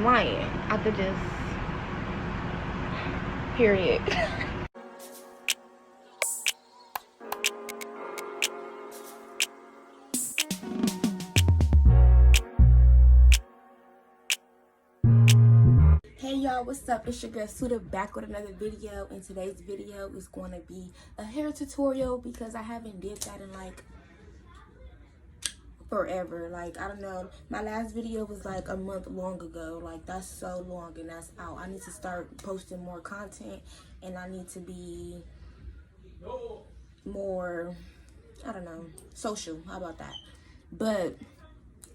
lying after just period. Hey y'all, what's up? It's your girl Suda back with another video, and today's video is going to be a hair tutorial because I haven't did that in like forever. Like, I don't know, my last video was like a month long ago. Like, that's so long and that's out. I need to start posting more content, and I need to be more, I don't know, social. How about that? But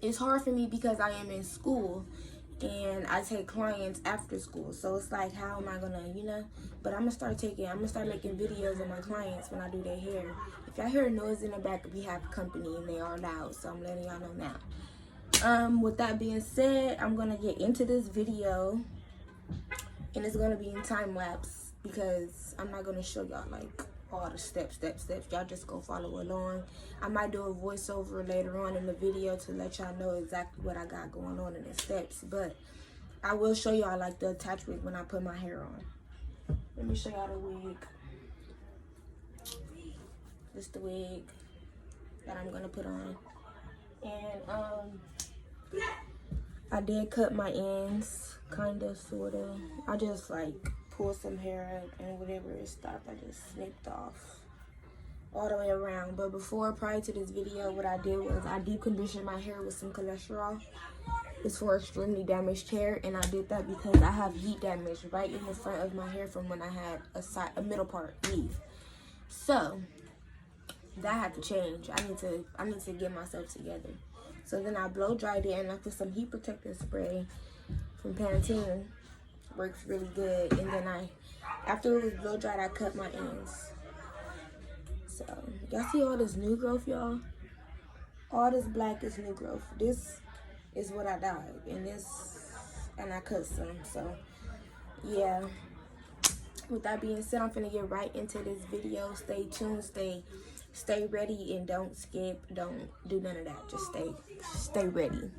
it's hard for me because I am in school and I take clients after school, so it's like, how am I gonna, but I'm gonna start making videos of my clients when I do their hair. If y'all hear a noise in the back, we have company and they are loud, so I'm letting y'all know now. With that being said, I'm gonna get into this video, and it's gonna be in time lapse because I'm not gonna show y'all like all the steps. Y'all just go follow along. I might do a voiceover later on in the video to let y'all know exactly what I got going on in the steps, but I will show y'all like the attachment when I put my hair on. Let me show y'all the wig. This is the wig that I'm gonna put on, and I did cut my ends, kinda, sorta. I just like pulled some hair out, and whatever it stopped, I just snipped off all the way around. But prior to this video, what I did was I deep conditioned my hair with some cholesterol. It's for extremely damaged hair, and I did that because I have heat damage right in the front of my hair from when I had a middle part leave. So that had to change. I need to get myself together. So then I blow dried it, and I put some heat protectant spray from Pantene. Works really good. And then after it was blow dried, I cut my ends. So y'all see all this new growth, y'all? All this black is new growth. This is what I dyed, and I cut some. So yeah, with that being said, I'm finna get right into this video. Stay tuned, stay ready, and don't skip, don't do none of that. Just stay ready.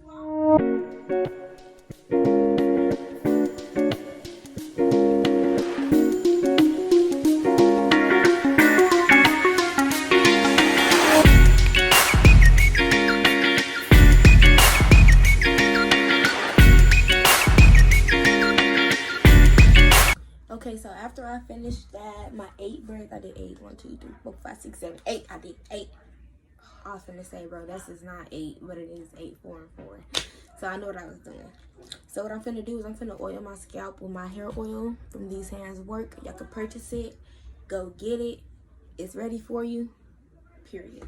Okay, so after I finished that, my 8 braids, I did 8. 1, 2, 3, 4, 5, 6, 7, 8. I did 8. I was finna say, bro, this is not 8, but it is 8, 4, and 4. So I know what I was doing. So what I'm finna do is I'm finna oil my scalp with my hair oil from These Hands Work. Y'all can purchase it. Go get it. It's ready for you. Period.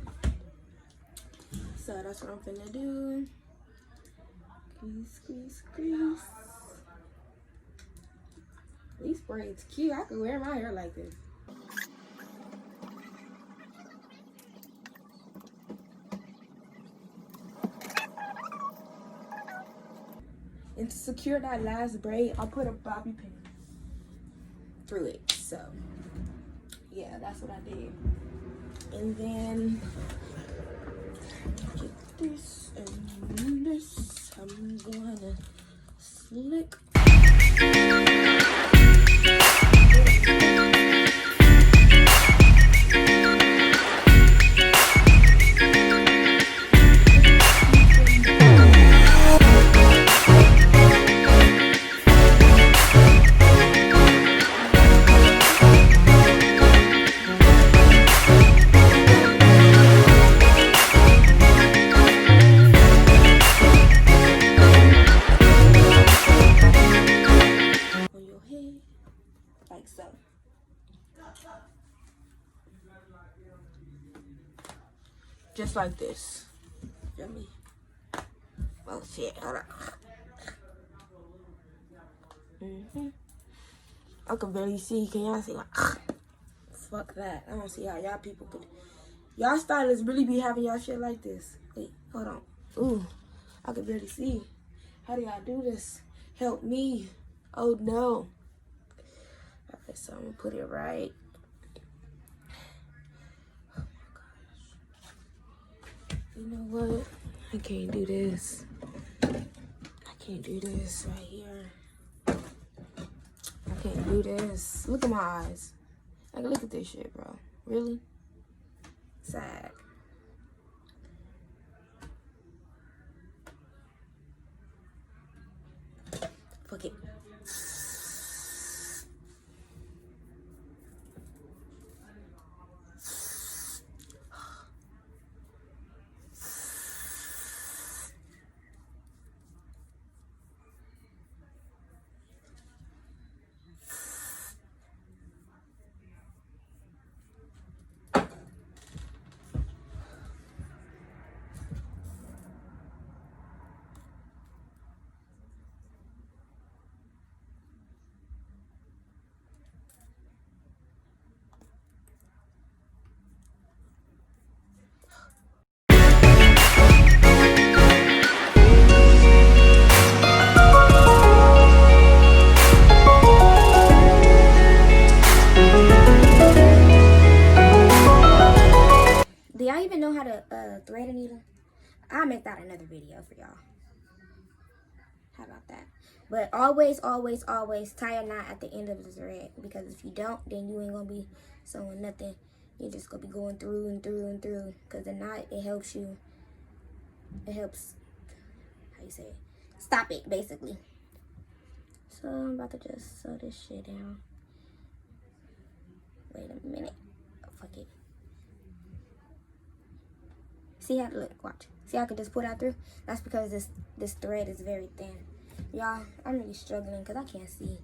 So that's what I'm finna do. Squeeze. These braids cute. I could wear my hair like this. And to secure that last braid, I'll put a bobby pin through it. So yeah, that's what I did. And then get this and this. I'm gonna slick. Like so. Just like this. Feel me? Oh shit, hold on. I can barely see. Can y'all see? Fuck that. I don't see how y'all people could. Y'all stylists really be having y'all shit like this. Wait, hold on. Ooh, I can barely see. How do y'all do this? Help me. Oh no. Okay, so I'm gonna put it right. Oh my gosh. You know what? I can't do this. I can't can't do this right here. I can't do this. Look at my eyes. Like, look at this shit, bro. Really? Sad. Fuck it. Do y'all even know how to thread a needle? I'll make that another video for y'all. How about that? But always, always, always tie a knot at the end of the thread. Because if you don't, then you ain't going to be sewing nothing. You're just going to be going through and through and through. Because the knot, it helps you. It helps, how you say it? Stop it, basically. So I'm about to just sew this shit down. Wait a minute. Oh, fuck it. See how, look, watch. See how I can just pull that through? That's because this thread is very thin. Y'all, I'm really struggling because I can't see.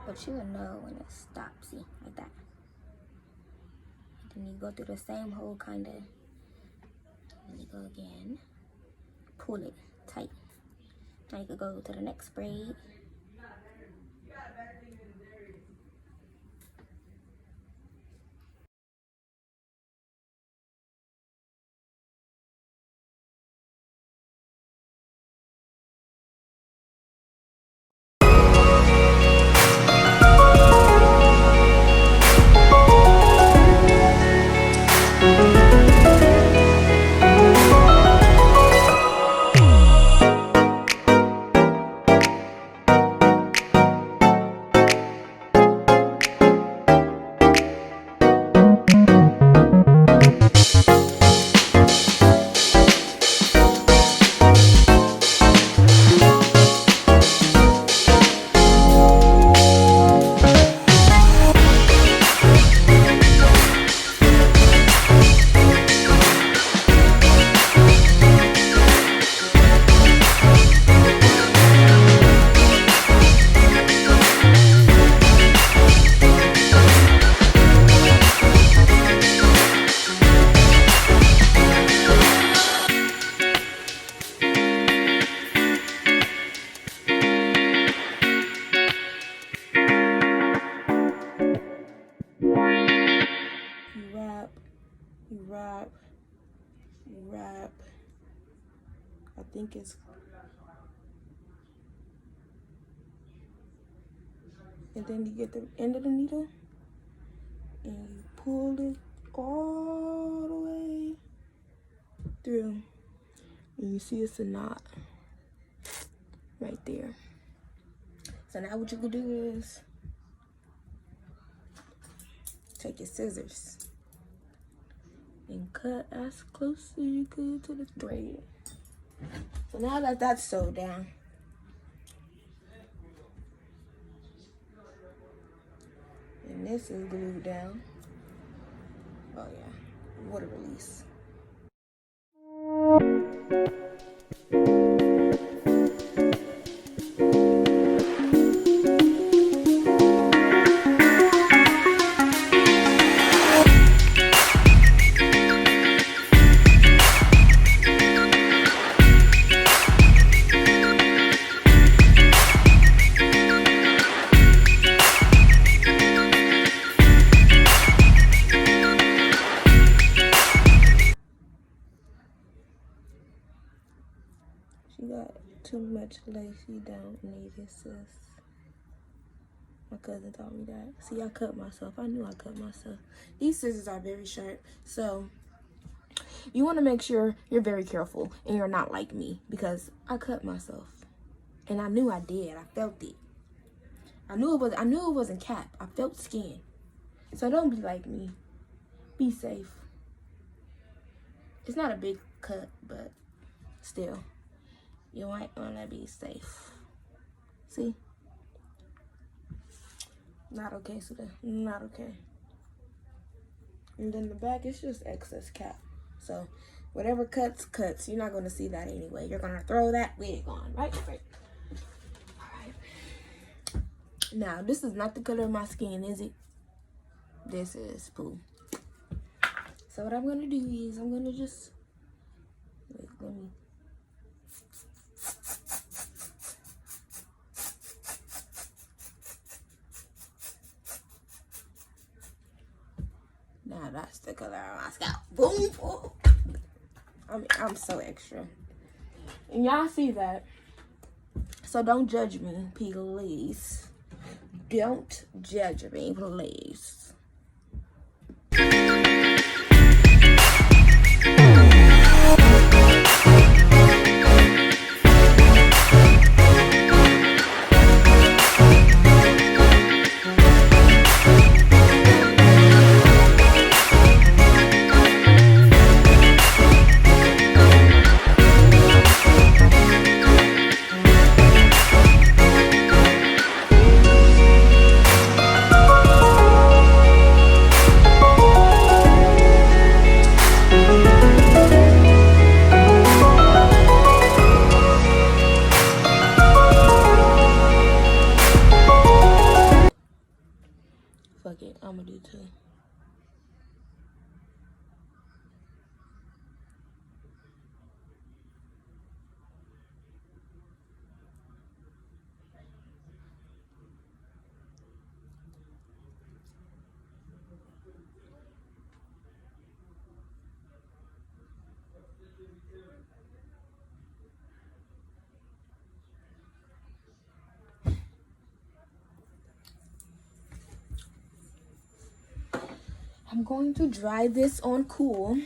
But you will know when it stops, see, like that. And then you go through the same hole, kind of. And you go again. Pull it tight. Now you can go to the next braid. Wrap. I think it's, and then you get the end of the needle and you pull it all the way through, and you see it's a knot right there. So now what you can do is take your scissors and cut as close as you could to the thread. So now that that's sewed down, and this is glued down. Oh yeah, water release. She got too much lace. You don't need it, sis. My cousin taught me that. See, I cut myself. I knew I cut myself. These scissors are very sharp. So, you want to make sure you're very careful and you're not like me. Because I cut myself. And I knew I did. I felt it. I knew it wasn't cap. I felt skin. So don't be like me. Be safe. It's not a big cut, but still. You might want to be safe. See? Not okay, Suda. Not okay. And then the back, it's just excess cap. So, whatever cuts. You're not going to see that anyway. You're going to throw that wig on, right? Right. Alright. Now, this is not the color of my skin, is it? This is poo. So, what I'm going to do is, I'm going to just... Wait, let me... Now that's the color of my scalp. Boom, boom. I'm so extra. And y'all see that. So don't judge me, please. Don't judge me, please. Fuck it, I'm gonna do two. I'm going to dry this on cool.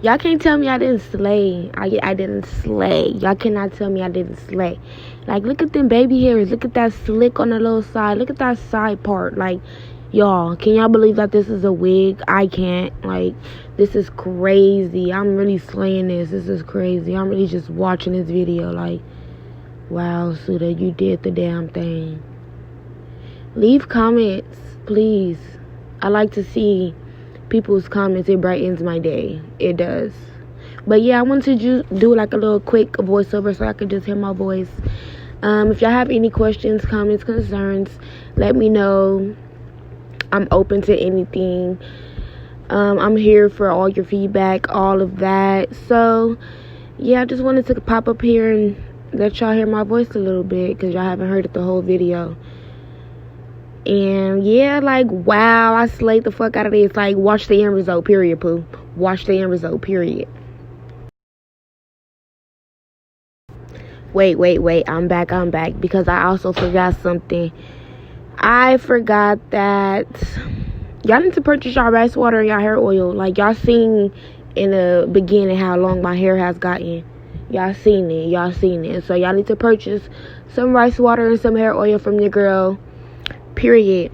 Y'all can't tell me I didn't slay. I didn't slay. Y'all cannot tell me I didn't slay. Like, look at them baby hairs. Look at that slick on the little side. Look at that side part. Like, y'all, can y'all believe that this is a wig? I can't. Like, this is crazy. I'm really slaying this. This is crazy. I'm really just watching this video. Like, wow, Suda, you did the damn thing. Leave comments, please. I like to see people's comments. It brightens my day. It does. But yeah, I wanted to do like a little quick voiceover so I could just hear my voice. If y'all have any questions, comments, concerns, let me know. I'm open to anything. I'm here for all your feedback, all of that. So yeah, I just wanted to pop up here and let y'all hear my voice a little bit, because y'all haven't heard it the whole video. And yeah, like, wow, I slayed the fuck out of this. Like, watch the end result, period, poo. Watch the end result, period. Wait, I'm back, because I also forgot something. I forgot that y'all need to purchase y'all rice water and y'all hair oil. Like, y'all seen in the beginning how long my hair has gotten. Y'all seen it. So y'all need to purchase some rice water and some hair oil from your girl, period.